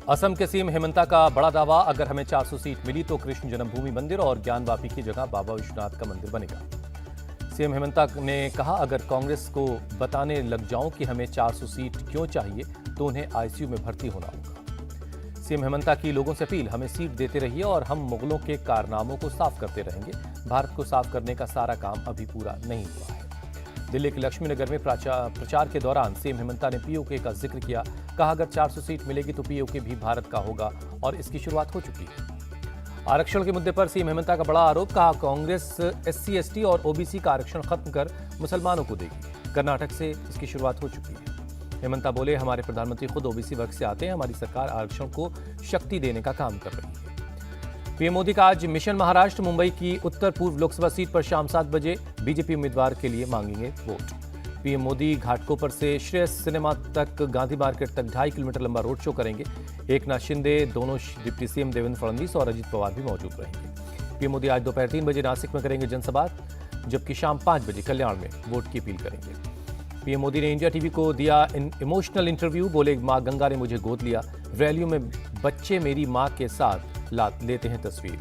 असम के सीएम हेमंता का बड़ा दावा, अगर हमें 400 सीट मिली तो कृष्ण जन्मभूमि मंदिर और ज्ञानवापी की जगह बाबा विश्वनाथ का मंदिर बनेगा। सीएम हेमंता ने कहा, अगर कांग्रेस को बताने लग जाऊं कि हमें 400 सीट क्यों चाहिए तो उन्हें आईसीयू में भर्ती होना होगा। सीएम हेमंता की लोगों से अपील, हमें सीट देते रहिए और हम मुगलों के कारनामों को साफ करते रहेंगे। भारत को साफ करने का सारा काम अभी पूरा नहीं हुआ है। दिल्ली के लक्ष्मीनगर में प्रचार के दौरान सीएम हेमंता ने पीओके का जिक्र किया। कहा, अगर 400 सीट मिलेगी तो पीओके भी भारत का होगा और इसकी शुरुआत हो चुकी है। आरक्षण के मुद्दे पर सीएम हेमंता का बड़ा आरोप। कहा, कांग्रेस एससी एसटी और ओबीसी का आरक्षण खत्म कर मुसलमानों को देगी। कर्नाटक से इसकी शुरुआत हो चुकी है। हेमंता बोले, हमारे प्रधानमंत्री खुद ओबीसी वर्ग से आते हैं। हमारी सरकार आरक्षण को शक्ति देने का काम कर रही है। पीएम मोदी का आज मिशन महाराष्ट्र। मुंबई की उत्तर पूर्व लोकसभा सीट पर शाम 7 बजे बीजेपी उम्मीदवार के लिए मांगेंगे वोट। पीएम मोदी घाटकोपर से श्रेयस सिनेमा तक, गांधी मार्केट तक 2.5 किलोमीटर लंबा रोड शो करेंगे। एकनाथ शिंदे, दोनों डिप्टी सीएम देवेंद्र फडणवीस और अजित पवार भी मौजूद रहेंगे। पीएम मोदी आज दोपहर 3 बजे नासिक में करेंगे जनसभा, जबकि शाम 5 बजे कल्याण में वोट की अपील करेंगे। पीएम मोदी ने इंडिया टीवी को दिया इमोशनल इंटरव्यू। बोले, मां गंगा ने मुझे गोद लिया। रैलियों में बच्चे मेरी मां के साथ लेते हैं तस्वीर।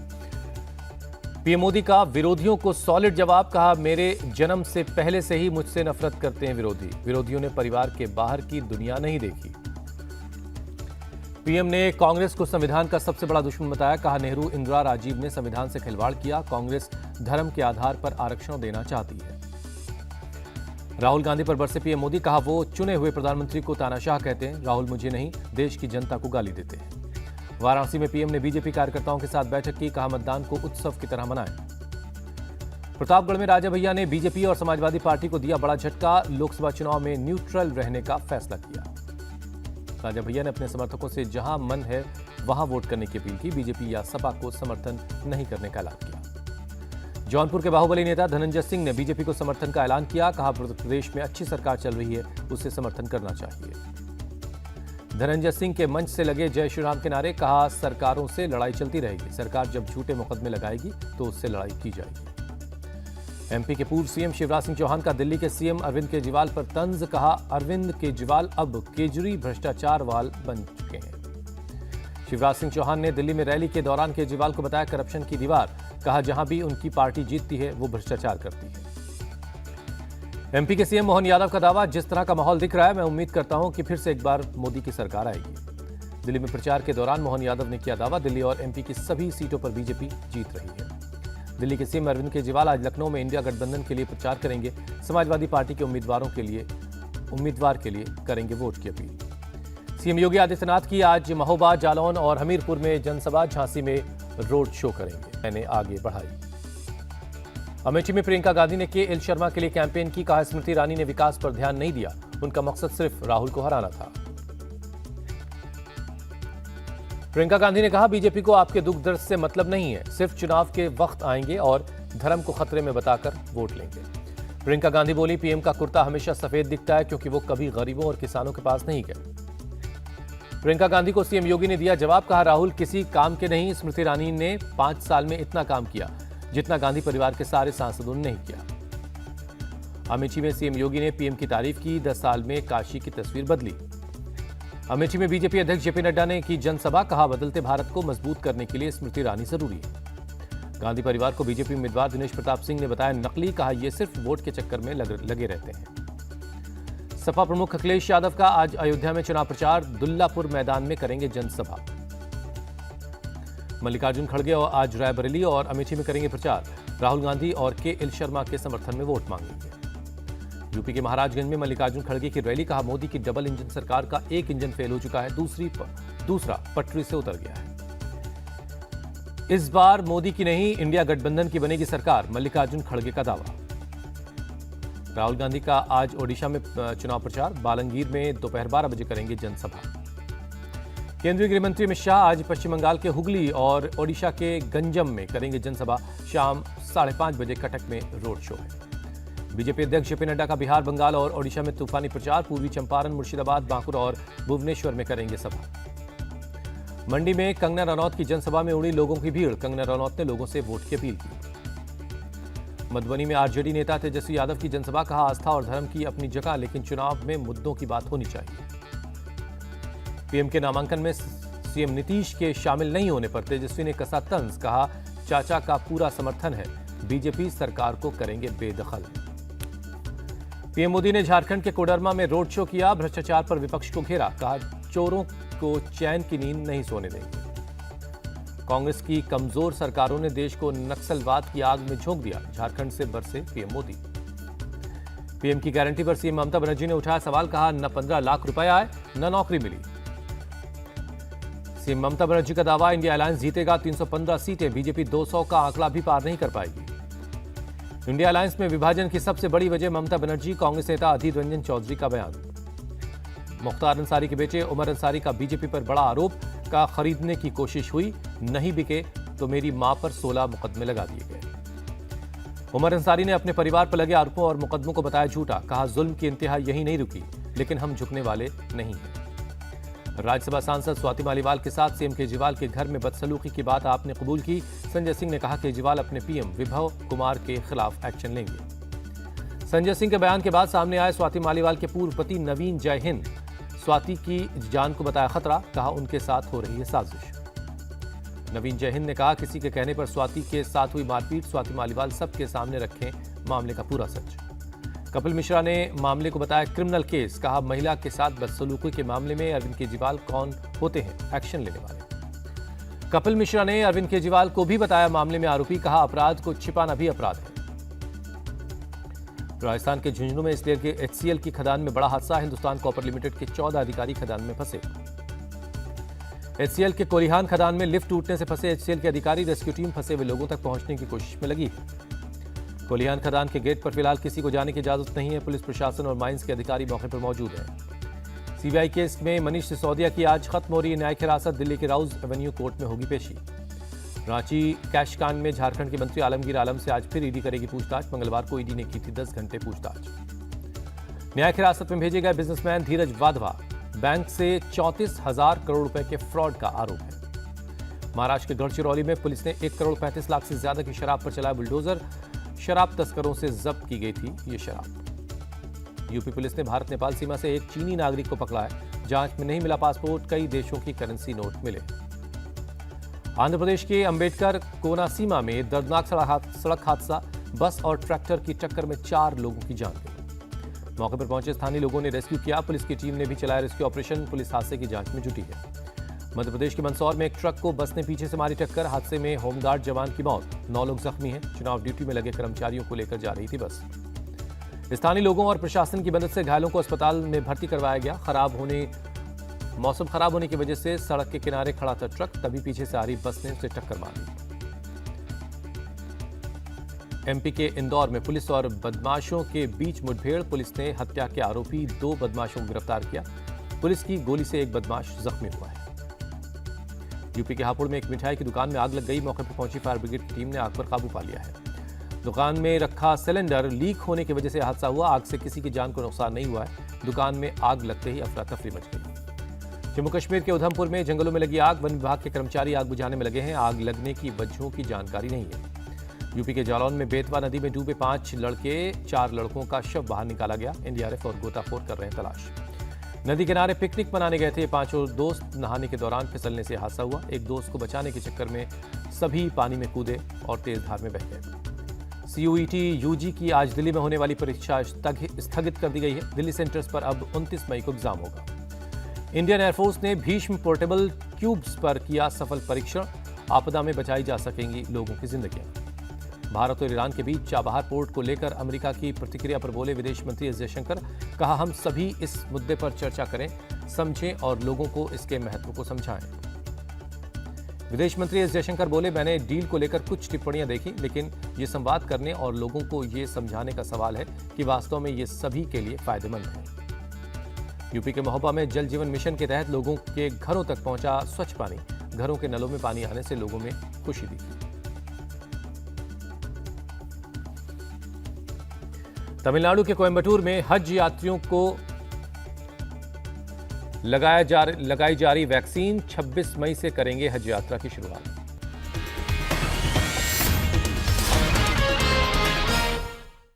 पीएम मोदी का विरोधियों को सॉलिड जवाब। कहा, मेरे जन्म से पहले से ही मुझसे नफरत करते हैं विरोधियों ने परिवार के बाहर की दुनिया नहीं देखी। पीएम ने कांग्रेस को संविधान का सबसे बड़ा दुश्मन बताया। कहा, नेहरू, इंदिरा, राजीव ने संविधान से खिलवाड़ किया। कांग्रेस धर्म के आधार पर आरक्षण देना चाहती है। राहुल गांधी पर बरसे पीएम मोदी। कहा, वो चुने हुए प्रधानमंत्री को तानाशाह कहते हैं। राहुल मुझे नहीं, देश की जनता को गाली देते हैं। वाराणसी में पीएम ने बीजेपी कार्यकर्ताओं के साथ बैठक की। कहा, मतदान को उत्सव की तरह मनाएं। प्रतापगढ़ में राजा भैया ने बीजेपी और समाजवादी पार्टी को दिया बड़ा झटका। लोकसभा चुनाव में न्यूट्रल रहने का फैसला किया। राजा भैया ने अपने समर्थकों से जहां मन है वहां वोट करने की अपील की। बीजेपी या सपा को समर्थन नहीं करने का ऐलान किया। जौनपुर के बाहुबली नेता धनंजय सिंह ने बीजेपी को समर्थन का ऐलान किया। कहा, प्रदेश में अच्छी सरकार चल रही है, उसे समर्थन करना चाहिए। धनंजय सिंह के मंच से लगे जय श्री राम के नारे। कहा, सरकारों से लड़ाई चलती रहेगी। सरकार जब झूठे मुकदमे लगाएगी तो उससे लड़ाई की जाएगी। एमपी के पूर्व सीएम शिवराज सिंह चौहान का दिल्ली के सीएम अरविंद केजरीवाल पर तंज। कहा, अरविंद केजरीवाल अब केजरी भ्रष्टाचार वाल बन चुके हैं। शिवराज सिंह चौहान ने दिल्ली में रैली के दौरान केजरीवाल को बताया करप्शन की दीवार। कहा, जहां भी उनकी पार्टी जीतती है वो भ्रष्टाचार करती है। एमपी के सीएम मोहन यादव का दावा, जिस तरह का माहौल दिख रहा है मैं उम्मीद करता हूं कि फिर से एक बार मोदी की सरकार आएगी। दिल्ली में प्रचार के दौरान मोहन यादव ने किया दावा। दिल्ली और एमपी की सभी सीटों पर बीजेपी जीत रही है। दिल्ली के सीएम अरविंद केजरीवाल आज लखनऊ में इंडिया गठबंधन के लिए प्रचार करेंगे। समाजवादी पार्टी के उम्मीदवार के लिए करेंगे वोट की अपील। सीएम योगी आदित्यनाथ की आज महोबा, जालौन और हमीरपुर में जनसभा। झांसी में रोड शो करेंगे। मैंने आगे बढ़ाई। अमेठी में प्रियंका गांधी ने के एल शर्मा के लिए कैंपेन की। कहा, स्मृति ईरानी ने विकास पर ध्यान नहीं दिया, उनका मकसद सिर्फ राहुल को हराना था। प्रियंका गांधी ने कहा, बीजेपी को आपके दुख दर्द से मतलब नहीं है, सिर्फ चुनाव के वक्त आएंगे और धर्म को खतरे में बताकर वोट लेंगे। प्रियंका गांधी बोली, पीएम का कुर्ता हमेशा सफेद दिखता है क्योंकि वो कभी गरीबों और किसानों के पास नहीं गए। प्रियंका गांधी को सीएम योगी ने दिया जवाब। कहा, राहुल किसी काम के नहीं, स्मृति ईरानी ने 5 साल में इतना काम किया जितना गांधी परिवार के सारे सांसदों ने नहीं किया। अमेठी में सीएम योगी ने पीएम की तारीफ की। 10 साल में काशी की तस्वीर बदली। अमेठी में बीजेपी अध्यक्ष जेपी नड्डा ने की जनसभा। कहा, बदलते भारत को मजबूत करने के लिए स्मृति ईरानी जरूरी है। गांधी परिवार को बीजेपी उम्मीदवार दिनेश प्रताप सिंह ने बताया नकली। कहा, ये सिर्फ वोट के चक्कर में लगे रहते हैं। सपा प्रमुख अखिलेश यादव का आज अयोध्या में चुनाव प्रचार। दुल्लापुर मैदान में करेंगे जनसभा। मल्लिकार्जुन खड़गे और आज रायबरेली और अमेठी में करेंगे प्रचार। राहुल गांधी और के एल शर्मा के समर्थन में वोट मांगेंगे। यूपी के महाराजगंज में मल्लिकार्जुन खड़गे की रैली। कहा, मोदी की डबल इंजन सरकार का एक इंजन फेल हो चुका है, दूसरा पटरी से उतर गया है। इस बार मोदी की नहीं, इंडिया गठबंधन की बनेगी सरकार, मल्लिकार्जुन खड़गे का दावा। राहुल गांधी का आज ओडिशा में चुनाव प्रचार। बालंगीर में दोपहर 12 बजे करेंगे जनसभा। केंद्रीय गृह मंत्री अमित शाह आज पश्चिम बंगाल के हुगली और ओडिशा के गंजम में करेंगे जनसभा। शाम 5:30 बजे कटक में रोड शो है। बीजेपी अध्यक्ष जेपी नड्डा का बिहार, बंगाल और ओडिशा में तूफानी प्रचार। पूर्वी चंपारण, मुर्शिदाबाद, बांकुर और भुवनेश्वर में करेंगे सभा। मंडी में कंगना रनौत की जनसभा में उड़ी लोगों की भीड़। कंगना रनौत ने लोगों से वोट की अपील की। मधुबनी में आरजेडी नेता तेजस्वी यादव की जनसभा। कहा, आस्था और धर्म की अपनी जगह, लेकिन चुनाव में मुद्दों की बात होनी चाहिए। पीएम के नामांकन में सीएम नीतीश के शामिल नहीं होने पर तेजस्वी ने कसा तंज, कहा चाचा का पूरा समर्थन है, बीजेपी सरकार को करेंगे बेदखल। पीएम मोदी ने झारखंड के कोडरमा में रोड शो किया, भ्रष्टाचार पर विपक्ष को घेरा, कहा चोरों को चैन की नींद नहीं सोने देंगे। कांग्रेस की कमजोर सरकारों ने देश को नक्सलवाद की आग में झोंक दिया, झारखंड से बरसे पीएम मोदी। पीएम की गारंटी पर सीएम ममता बनर्जी ने उठाया सवाल, कहा न 15 लाख रुपए आए न नौकरी मिली। सीएम ममता बनर्जी का दावा, इंडिया अलायंस जीतेगा 315 सीटें, बीजेपी 200 का आंकड़ा भी पार नहीं कर पाएगी। इंडिया अलायंस में विभाजन की सबसे बड़ी वजह ममता बनर्जी, कांग्रेस नेता अधीर रंजन चौधरी का बयान। मुख्तार अंसारी के बेटे उमर अंसारी का बीजेपी पर बड़ा आरोप, का खरीदने की कोशिश हुई, नहीं बिके तो मेरी मां पर 16 मुकदमे लगा दिए गए। उमर अंसारी ने अपने परिवार पर लगे आरोपों और मुकदमों को बताया झूठा, कहा जुल्म की इंतहा यही नहीं रुकी, लेकिन हम झुकने वाले नहीं हैं। राज्यसभा सांसद स्वाति मालीवाल के साथ सीएम केजरीवाल के घर में बदसलूकी की बात आपने कबूल की, संजय सिंह ने कहा केजरीवाल अपने पीएम विभव कुमार के खिलाफ एक्शन लेंगे। संजय सिंह के बयान के बाद सामने आए स्वाति मालीवाल के पूर्व पति नवीन जयहिंद, स्वाति की जान को बताया खतरा, कहा उनके साथ हो रही है साजिश। नवीन जयहिंद ने कहा किसी के कहने पर स्वाति के साथ हुई मारपीट, स्वाति मालीवाल सबके सामने रखें मामले का पूरा सच। कपिल मिश्रा ने मामले को बताया क्रिमिनल केस, कहा महिला के साथ बदसलूकी के मामले में अरविंद केजरीवाल कौन होते हैं एक्शन लेने वाले। कपिल मिश्रा ने अरविंद केजरीवाल को भी बताया मामले में आरोपी, कहा अपराध को छिपाना भी अपराध है। राजस्थान के झुंझुनू में इसलिए के HCL की खदान में बड़ा हादसा, हिंदुस्तान कॉपर लिमिटेड के 14 अधिकारी खदान में फंसे। HCL के कोलिहान खदान में लिफ्ट टूटने से फंसे HCL के अधिकारी, रेस्क्यू टीम फंसे हुए लोगों तक पहुंचने की कोशिश में लगी है। कोलिहान खदान के गेट पर फिलहाल किसी को जाने की इजाजत नहीं है, पुलिस प्रशासन और माइंस के अधिकारी मौके पर मौजूद हैं। सीबीआई केस में मनीष सिसोदिया की आज खत्म हो रही न्यायिक हिरासत, दिल्ली के राउज एवेन्यू कोर्ट में होगी पेशी। रांची कैश कांड में झारखंड के मंत्री आलमगीर आलम से आज फिर ईडी करेगी पूछताछ, मंगलवार को ईडी ने की थी 10 घंटे पूछताछ। न्यायिक हिरासत में भेजे गए बिजनेसमैन धीरज वाधवा, बैंक से 34,000 करोड़ रुपए के फ्रॉड का आरोप है। महाराष्ट्र के गढ़चिरौली में पुलिस ने 1 करोड़ 35 लाख से ज्यादा की शराब पर चलाया बुलडोजर, शराब तस्करों से जब्त की गई थी ये शराब। यूपी पुलिस ने भारत नेपाल सीमा से एक चीनी नागरिक को पकड़ा है, जांच में नहीं मिला पासपोर्ट, कई देशों की करेंसी नोट मिले। आंध्र प्रदेश के अंबेडकर कोनासीमा में दर्दनाक सड़क हादसा, बस और ट्रैक्टर की टक्कर में 4 लोगों की जान गई। मौके पर पहुंचे स्थानीय लोगों ने रेस्क्यू किया, पुलिस की टीम ने भी चलाया रेस्क्यू ऑपरेशन, पुलिस हादसे की जांच में जुटी है। मध्य प्रदेश के मंदसौर में एक ट्रक को बस ने पीछे से मारी टक्कर, हादसे में होमगार्ड जवान की मौत, 9 लोग जख्मी हैं। चुनाव ड्यूटी में लगे कर्मचारियों को लेकर जा रही थी बस। स्थानीय लोगों और प्रशासन की मदद से घायलों को अस्पताल में भर्ती करवाया गया। मौसम खराब होने की वजह से सड़क के किनारे खड़ा था ट्रक, तभी पीछे से आ रही बस ने उसे टक्कर मार दी। एमपी के इंदौर में पुलिस और बदमाशों के बीच मुठभेड़, पुलिस ने हत्या के आरोपी 2 बदमाशों को गिरफ्तार किया, पुलिस की गोली से एक बदमाश जख्मी हुआ है। यूपी के हापुड़ में एक मिठाई की दुकान में आग लग गई, मौके पर पहुंची फायर ब्रिगेड की टीम ने आग पर काबू पा लिया है। दुकान में रखा सिलेंडर लीक होने की वजह से हादसा हुआ, आग से किसी की जान को नुकसान नहीं हुआ है। दुकान में आग लगते ही अफरा तफरी मच गई। जम्मू कश्मीर के उधमपुर में जंगलों में लगी आग, वन विभाग के कर्मचारी आग बुझाने में लगे हैं, आग लगने की वजहों की जानकारी नहीं है। यूपी के जालौन में बेतवा नदी में डूबे 5 लड़के, 4 लड़कों का शव बाहर निकाला गया, एनडीआरएफ और गोताखोर कर रहे हैं तलाश। नदी किनारे पिकनिक मनाने गए थे 5 दोस्त, नहाने के दौरान फिसलने से हादसा हुआ, एक दोस्त को बचाने के चक्कर में सभी पानी में कूदे और तेज धार में बह गए। CUET UG की आज दिल्ली में होने वाली परीक्षा स्थगित कर दी गई है, दिल्ली सेंटर्स पर अब 29 मई को एग्जाम होगा। इंडियन एयरफोर्स ने भीष्म पोर्टेबल क्यूब्स पर किया सफल परीक्षण, आपदा में बचाई जा सकेंगी लोगों की जिंदगियां। भारत और ईरान के बीच चाबहार पोर्ट को लेकर अमेरिका की प्रतिक्रिया पर बोले विदेश मंत्री एस जयशंकर, कहा हम सभी इस मुद्दे पर चर्चा करें, समझें और लोगों को इसके महत्व को समझाएं। विदेश मंत्री एस जयशंकर बोले, मैंने डील को लेकर कुछ टिप्पणियां देखी, लेकिन ये संवाद करने और लोगों को ये समझाने का सवाल है कि वास्तव में ये सभी के लिए फायदेमंद है। यूपी के महोबा में जल जीवन मिशन के तहत लोगों के घरों तक पहुंचा स्वच्छ पानी, घरों के नलों में पानी आने से लोगों में खुशी दिखी। तमिलनाडु के कोयम्बटूर में हज यात्रियों को लगाई जा रही वैक्सीन, 26 मई से करेंगे हज यात्रा की शुरुआत।